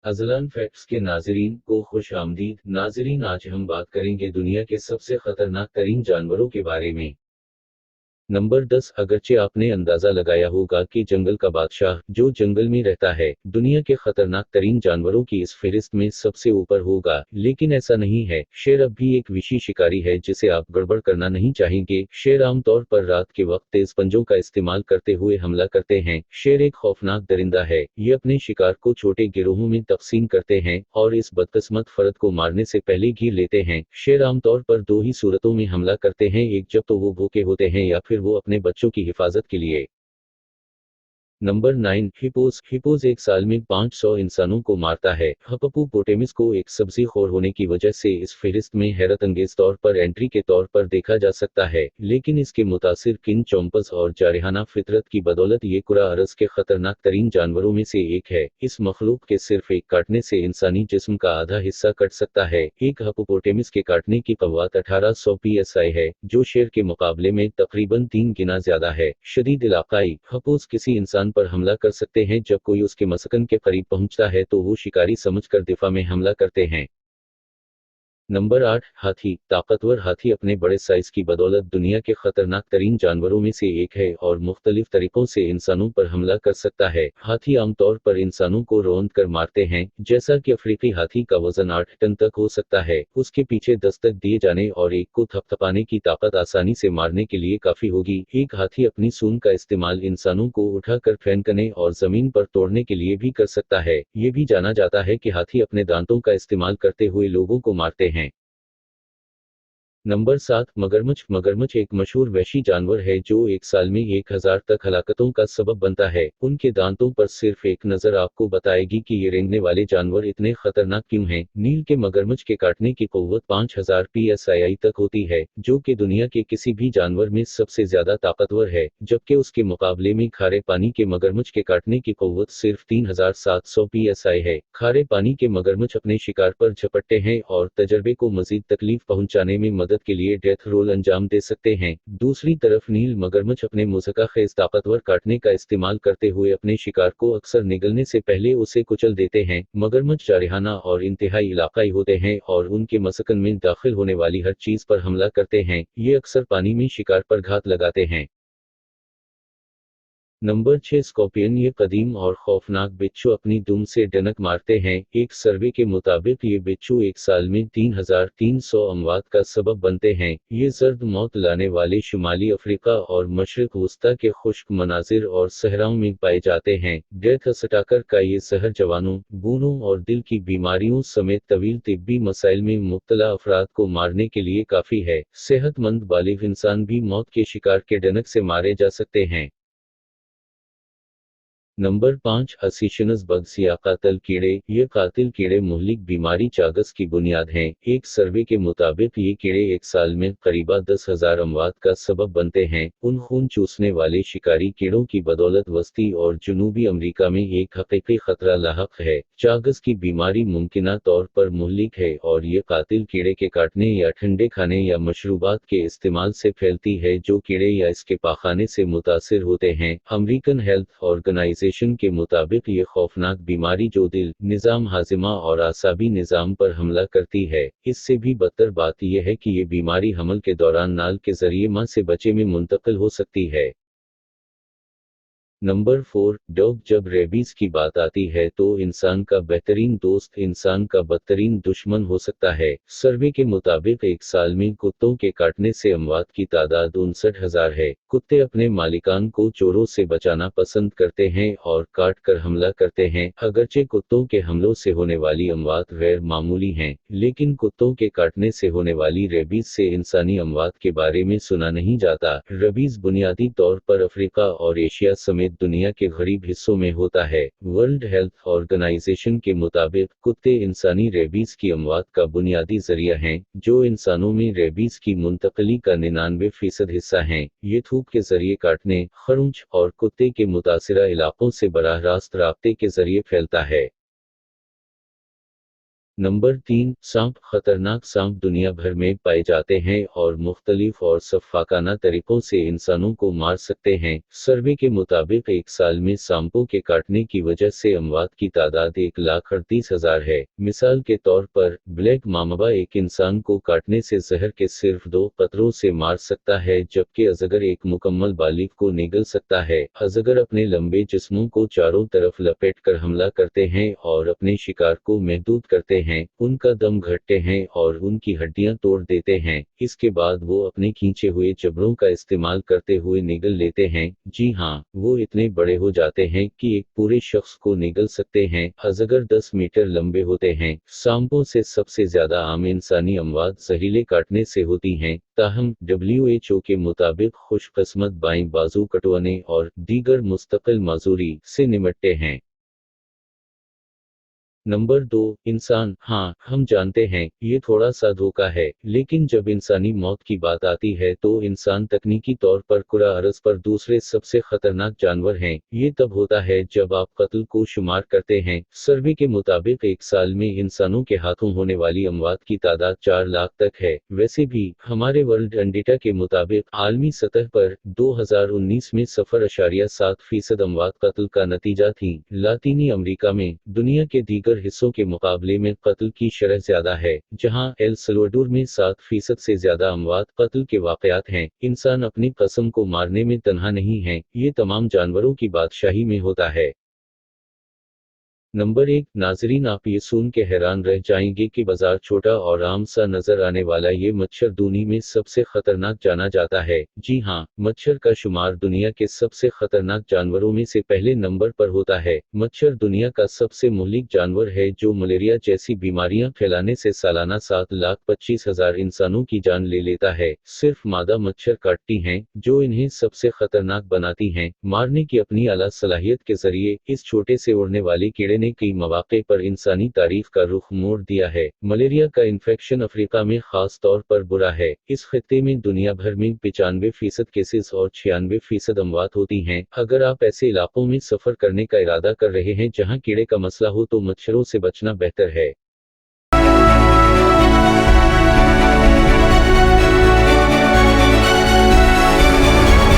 Azlan facts के नाज़रीन को खुश आमदीद। नाज़रीन, आज हम बात करेंगे दुनिया के सबसे खतरनाक तरीन जानवरों के बारे में। नंबर 10। अगरचे आपने अंदाजा लगाया होगा कि जंगल का बादशाह जो जंगल में रहता है दुनिया के खतरनाक तरीन जानवरों की इस फहरिस्त में सबसे ऊपर होगा, लेकिन ऐसा नहीं है। शेर अब भी एक विशेष शिकारी है जिसे आप गड़बड़ करना नहीं चाहेंगे। शेर आमतौर पर रात के वक्त तेज पंजों का इस्तेमाल करते हुए हमला करते हैं। शेर एक खौफनाक दरिंदा है। ये अपने शिकार को छोटे गिरोहों में तकसीम करते हैं और इस बदकिस्मत फर्द को मारने से पहले घेर लेते हैं। शेर आमतौर पर दो ही सूरतों में हमला करते हैं, एक जब तो वो भूखे होते हैं या फिर वो अपने बच्चों की हिफाजत के लिए। नंबर 9। हिपोज। हिपोज एक साल में 500 इंसानों को मारता है। हिप्पोपोटेमस को एक सब्जी खोर होने की वजह से इस फहरिस्त में हैरत अंगेज तौर पर एंट्री के तौर पर देखा जा सकता है, लेकिन इसके मुतासिर किन चौंपस और जारिहाना फितरत की बदौलत ये कुरा अरज के खतरनाक तरीन जानवरों में से एक है। इस मखलूक के सिर्फ एक काटने से इंसानी जिस्म का आधा हिस्सा कट सकता है। एक हिप्पोपोटेमस के काटने की कव्वात 1800 psi है, जो शेर के मुकाबले में तकरीबन 3 गुना ज्यादा है। शदीद इलाकाई। हिपोज किसी इंसान पर हमला कर सकते हैं जब कोई उसके मसकन के करीब पहुंचता है तो वो शिकारी समझकर दिफा में हमला करते हैं। नंबर 8। हाथी। ताकतवर हाथी अपने बड़े साइज की बदौलत दुनिया के खतरनाक तरीन जानवरों में से एक है और मुख्तलिफ तरीकों से इंसानों पर हमला कर सकता है। हाथी आमतौर पर इंसानों को रौंद कर मारते हैं, जैसा कि अफ्रीकी हाथी का वजन 8 टन तक हो सकता है। उसके पीछे दस्तक दिए जाने और एक को थपथपाने की ताकत आसानी से मारने के लिए काफी होगी। एक हाथी अपनी सूंड का इस्तेमाल इंसानों को उठाकर फेंकने और जमीन पर तोड़ने के लिए भी कर सकता है। ये भी जाना जाता है कि हाथी अपने दांतों का इस्तेमाल करते हुए लोगों को मारते हैं। नंबर 7। मगरमच्छ। मगरमच्छ एक मशहूर वहशी जानवर है जो एक साल में 1000 तक हलाकतों का सबब बनता है। उनके दांतों पर सिर्फ एक नजर आपको बताएगी कि ये रेंगने वाले जानवर इतने खतरनाक क्यों हैं। नील के मगरमच्छ के काटने की कुव्वत 5000 psi तक होती है, जो कि दुनिया के किसी भी जानवर में सबसे ज्यादा ताकतवर है, जबकि उसके मुकाबले में खारे पानी के मगरमच्छ के काटने की कुव्वत सिर्फ 3700 psi है। खारे पानी के मगरमच्छ अपने शिकार पर झपटते हैं और तजर्बे को मजीद तकलीफ पहुंचाने में मदद के लिए डेथ रोल अंजाम दे सकते हैं। दूसरी तरफ नील मगरमच्छ अपने मुज़क्का खेज ताकतवर काटने का इस्तेमाल करते हुए अपने शिकार को अक्सर निगलने से पहले उसे कुचल देते हैं। मगरमच्छ जारिहाना और इंतहाई इलाकाई होते हैं और उनके मसकन में दाखिल होने वाली हर चीज पर हमला करते हैं। ये अक्सर पानी में शिकार पर घात लगाते हैं। नंबर 6। स्कॉर्पियन। ये कदीम और खौफनाक बिच्छू अपनी दुम से डनक मारते हैं। एक सर्वे के मुताबिक ये बिच्छू एक साल में 3300 अमवात का सबब बनते हैं। ये जर्द मौत लाने वाले शुमाली अफ्रीका और मशरिक वस्ता के खुश्क मनाजिर और सहराओं में पाए जाते हैं। डेथ स्टाकर का ये जहर जवानों, बूनों और दिल की बीमारियों समेत तवील तिब्बी मसाइल में मुब्तला अफराद को मारने के लिए काफी है। सेहतमंद बालिग इंसान भी मौत के शिकार के डनक से मारे जा सकते हैं। नंबर 5। हसीशनस बग्स या कातिल कीड़े। ये कातिल कीड़े मुहलिक बीमारी चागस की बुनियाद हैं। एक सर्वे के मुताबिक ये कीड़े एक साल में करीबा 10,000 अमवात का सबब बनते हैं। उन खून चूसने वाले शिकारी कीड़ों की बदौलत वस्ती और जुनूबी अमेरिका में एक हकीकी खतरा लाहक है। चागस की बीमारी मुमकिना तौर पर मुहलिक है और ये कातिल कीड़े के काटने या ठंडे खाने या मशरूबात के इस्तेमाल से फैलती है जो कीड़े या इसके पाखाने से मुतासिर होते हैं। अमेरिकन हेल्थ ऑर्गेनाइजेशन के मुताबिक ये खौफनाक बीमारी जो दिल, निज़ाम हाजिमा और आसाबी निज़ाम पर हमला करती है। इससे भी बदतर बात यह है कि ये बीमारी हमल के दौरान नाल के जरिए मां से बच्चे में मुंतकिल हो सकती है। नंबर 4। डॉग। जब रेबीज की बात आती है तो इंसान का बेहतरीन दोस्त इंसान का बदतरीन दुश्मन हो सकता है। सर्वे के मुताबिक एक साल में कुत्तों के काटने से अमवात की तादाद 59,000 है। कुत्ते अपने मालिकान को चोरों से बचाना पसंद करते हैं और काट कर हमला करते हैं। अगरचे कुत्तों के हमलों से होने वाली अमवात गैर मामूली हैं, लेकिन कुत्तों के काटने से होने वाली रेबीज से इंसानी अमवात के बारे में सुना नहीं जाता। रेबीज बुनियादी तौर पर अफ्रीका और एशिया समेत दुनिया के गरीब हिस्सों में होता है। वर्ल्ड हेल्थ ऑर्गेनाइजेशन के मुताबिक कुत्ते इंसानी रेबीज की अमवात का बुनियादी जरिया हैं, जो इंसानों में रेबीज की मुंतकली का 99% हिस्सा हैं। ये थूक के जरिए काटने, खरोंच और कुत्ते के मुतासिरा इलाकों से बराह रास्त राब्ते के जरिए फैलता है। नंबर 3, सांप। खतरनाक सांप दुनिया भर में पाए जाते हैं और मुख्तलिफ और सफाकाना तरीकों से इंसानों को मार सकते हैं। सर्वे के मुताबिक एक साल में सांपों के काटने की वजह से अमवात की तादाद 1,38,000 है। मिसाल के तौर पर, ब्लैक मामबा एक इंसान को काटने से जहर के सिर्फ 2 कतरों से मार सकता है, जबकि अजगर एक मुकम्मल बालिग को निगल सकता है। अजगर अपने लंबे जिस्मों को चारों तरफ लपेटकर हमला करते हैं और अपने शिकार को महदूद करते हैं। उनका दम घटते हैं और उनकी हड्डियां तोड़ देते हैं। इसके बाद वो अपने खींचे हुए जबड़ों का इस्तेमाल करते हुए निगल लेते हैं। जी हाँ, वो इतने बड़े हो जाते हैं कि एक पूरे शख्स को निगल सकते हैं। अजगर 10 मीटर लंबे होते हैं। सांपों से सबसे ज्यादा आम इंसानी अमवात जहरीले काटने से होती हैं। ताहम, WHO के मुताबिक खुशकिस्मत बाएं बाजू कटवाने और दीगर मुस्तकिल माजूरी से निमटते हैं। नंबर 2, इंसान। हाँ, हम जानते हैं, ये थोड़ा सा धोखा है, लेकिन जब इंसानी मौत की बात आती है तो इंसान तकनीकी तौर पर कुरा अरज पर दूसरे सबसे खतरनाक जानवर हैं। ये तब होता है जब आप कत्ल को शुमार करते हैं। सर्वे के मुताबिक एक साल में इंसानों के हाथों होने वाली अमवात की तादाद 4 लाख तक है। वैसे भी, हमारे वर्ल्ड डेटा के मुताबिक आलमी सतह पर 2019 में 0.7% अमवात कत्ल का नतीजा थी। लातीनी अमेरिका में, दुनिया के दीगर हिस्सों के मुकाबले में कत्ल की शरह ज्यादा है, जहां एल सल्वाडोर में 7% से ज्यादा अमवात कत्ल के वाकयात हैं। इंसान अपनी कसम को मारने में तन्हा नहीं है, ये तमाम जानवरों की बादशाही में होता है। नंबर 1, नाजरीन, आप ये सुन के हैरान रह जाएंगे कि बाजार छोटा और आम सा नजर आने वाला ये मच्छर दुनिया में सबसे खतरनाक जाना जाता है। जी हाँ, मच्छर का शुमार दुनिया के सबसे खतरनाक जानवरों में से पहले नंबर पर होता है। मच्छर दुनिया का सबसे मुहलिक जानवर है जो मलेरिया जैसी बीमारियां फैलाने से सालाना 7,25,000 इंसानों की जान ले लेता है। सिर्फ मादा मच्छर काटती हैं, जो इन्हें सबसे खतरनाक बनाती हैं। मारने की अपनी आला सलाहियत के जरिए इस छोटे से उड़ने वाले कीड़े ने कई मौके पर इंसानी तारीख का रुख मोड़ दिया है। मलेरिया का इन्फेक्शन अफ्रीका में खास तौर पर बुरा है। इस खित्ते में दुनिया भर में 95% केसेस और 96% अमवात होती हैं। अगर आप ऐसे इलाकों में सफर करने का इरादा कर रहे हैं जहां कीड़े का मसला हो तो मच्छरों से बचना बेहतर है।